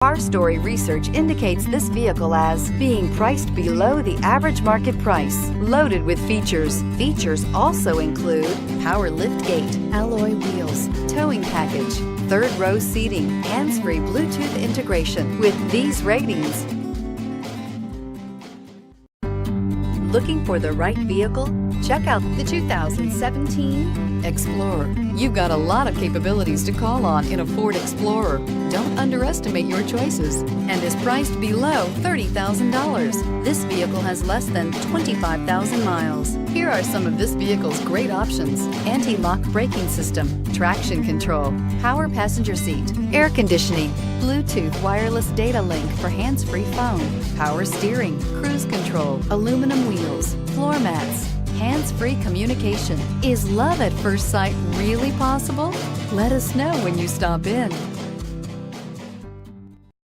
Car Story research indicates this vehicle as being priced below the average market price, loaded with features. Features also include power liftgate, alloy wheels, towing package, third row seating, hands-free Bluetooth integration. With these ratings, looking for the right vehicle? Check out the 2017 Explorer. You've got a lot of capabilities to call on in a Ford Explorer. Don't underestimate your choices, and is priced below $30,000. This vehicle has less than 25,000 miles. Here are some of this vehicle's great options: anti-lock braking system, traction control, power passenger seat, air conditioning, Bluetooth wireless data link for hands-free phone, power steering, cruise control, aluminum wheels, floor mats, hands-free communication. Is love at first sight really possible? Let us know when you stop in.